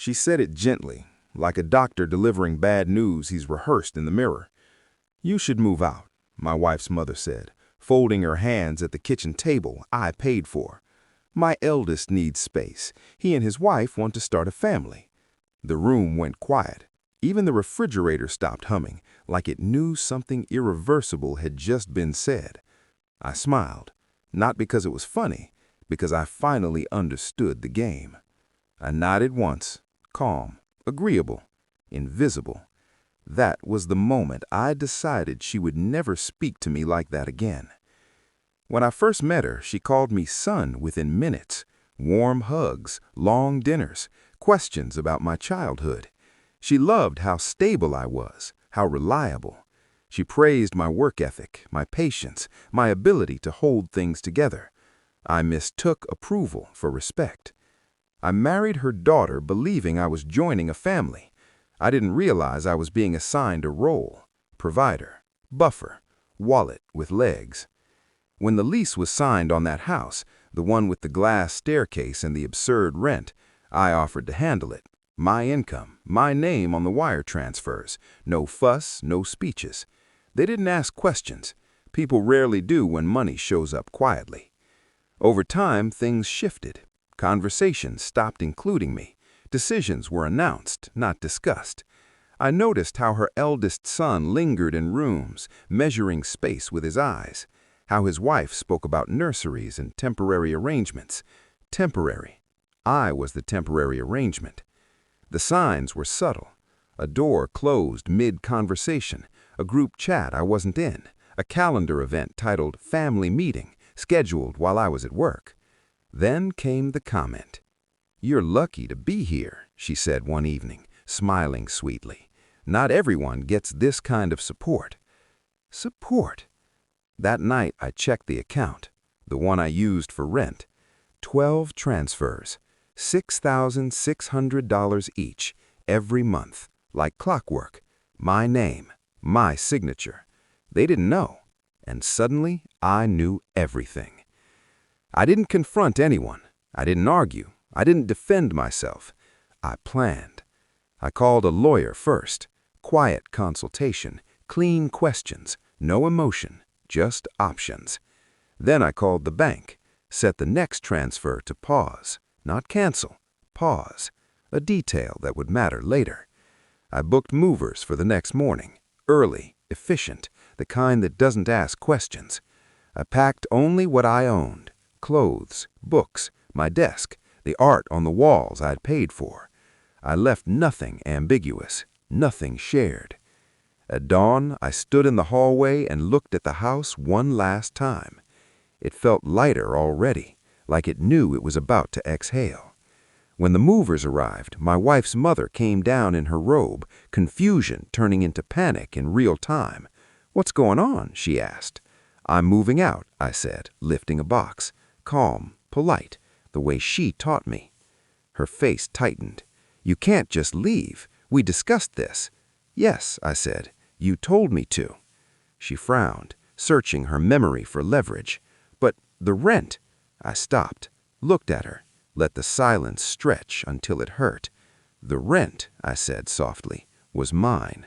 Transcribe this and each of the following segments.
She said it gently, like a doctor delivering bad news he's rehearsed in the mirror. "You should move out," my wife's mother said, folding her hands at the kitchen table I paid for. "My eldest needs space. He and his wife want to start a family." The room went quiet. Even the refrigerator stopped humming, like it knew something irreversible had just been said. I smiled, not because it was funny, because I finally understood the game. I nodded once, calm, agreeable, invisible. That was the moment I decided she would never speak to me like that again. When I first met her, she called me son within minutes. Warm hugs, long dinners, questions about my childhood. She loved how stable I was, how reliable. She praised my work ethic, my patience, my ability to hold things together. I mistook approval for respect. I married her daughter believing I was joining a family. I didn't realize I was being assigned a role: provider, buffer, wallet with legs. When the lease was signed on that house, the one with the glass staircase and the absurd rent, I offered to handle it. My income, my name on the wire transfers. No fuss, no speeches. They didn't ask questions. People rarely do when money shows up quietly. Over time, things shifted. Conversations stopped including me. Decisions were announced, not discussed. I noticed how her eldest son lingered in rooms, measuring space with his eyes. How his wife spoke about nurseries and temporary arrangements. Temporary. I was the temporary arrangement. The signs were subtle. A door closed mid-conversation, a group chat I wasn't in, a calendar event titled Family Meeting, scheduled while I was at work. Then came the comment. "You're lucky to be here," she said one evening, smiling sweetly. "Not everyone gets this kind of support." Support? That night I checked the account, the one I used for rent. 12 transfers, $6,600 each, every month, like clockwork. My name, my signature. They didn't know, and suddenly I knew everything. I didn't confront anyone. I didn't argue. I didn't defend myself. I planned. I called a lawyer first. Quiet consultation, clean questions, no emotion, just options. Then I called the bank, set the next transfer to pause, not cancel, pause, a detail that would matter later. I booked movers for the next morning, early, efficient, the kind that doesn't ask questions. I packed only what I owned: clothes, books, my desk, the art on the walls I'd paid for. I left nothing ambiguous, nothing shared. At dawn, I stood in the hallway and looked at the house one last time. It felt lighter already, like it knew it was about to exhale. When the movers arrived, my wife's mother came down in her robe, confusion turning into panic in real time. "What's going on?" she asked. "I'm moving out," I said, lifting a box. Calm, polite, the way she taught me. Her face tightened. "You can't just leave. We discussed this." "Yes," I said. "You told me to." She frowned, searching her memory for leverage. "But the rent." I stopped, looked at her, let the silence stretch until it hurt. "The rent," I said softly, "was mine."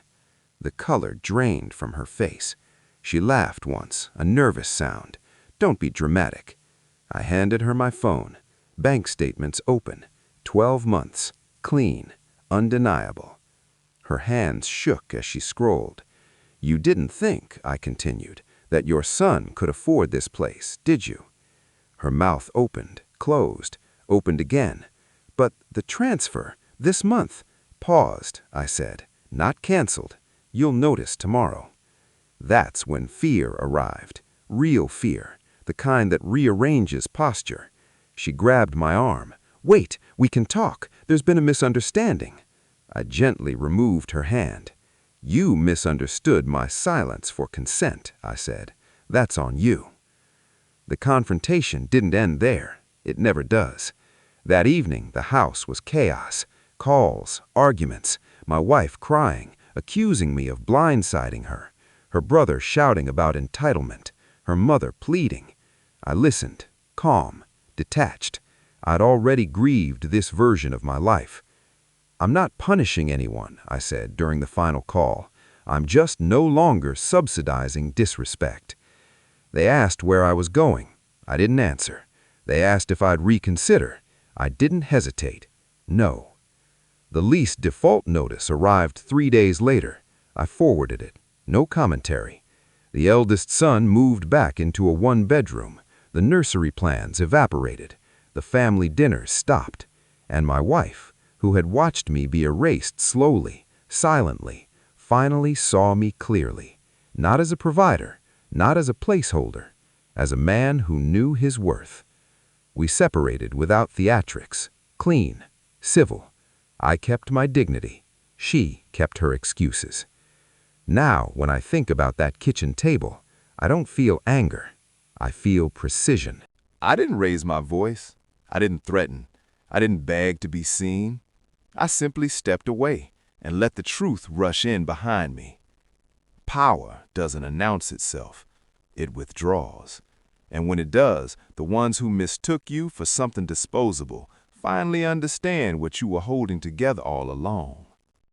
The color drained from her face. She laughed once, a nervous sound. "Don't be dramatic." I handed her my phone. Bank statements open. 12 months. Clean. Undeniable. Her hands shook as she scrolled. "You didn't think," I continued, "that your son could afford this place, did you?" Her mouth opened, closed, opened again. "But the transfer, this month." "Paused," I said. "Not canceled. You'll notice tomorrow." That's when fear arrived. Real fear. The kind that rearranges posture. She grabbed my arm. "Wait, we can talk. There's been a misunderstanding." I gently removed her hand. "You misunderstood my silence for consent," I said. "That's on you." The confrontation didn't end there. It never does. That evening, the house was chaos. Calls, arguments, my wife crying, accusing me of blindsiding her, her brother shouting about entitlement, her mother pleading. I listened, calm, detached. I'd already grieved this version of my life. "I'm not punishing anyone," I said during the final call. "I'm just no longer subsidizing disrespect." They asked where I was going. I didn't answer. They asked if I'd reconsider. I didn't hesitate. No. The lease default notice arrived 3 days later. I forwarded it. No commentary. The eldest son moved back into a one-bedroom. The nursery plans evaporated. The family dinner stopped. And my wife, who had watched me be erased slowly, silently, finally saw me clearly. Not as a provider, not as a placeholder, as a man who knew his worth. We separated without theatrics, clean, civil. I kept my dignity. She kept her excuses. Now, when I think about that kitchen table, I don't feel anger. I feel precision. I didn't raise my voice. I didn't threaten. I didn't beg to be seen. I simply stepped away and let the truth rush in behind me. Power doesn't announce itself. It withdraws. And when it does, the ones who mistook you for something disposable finally understand what you were holding together all along.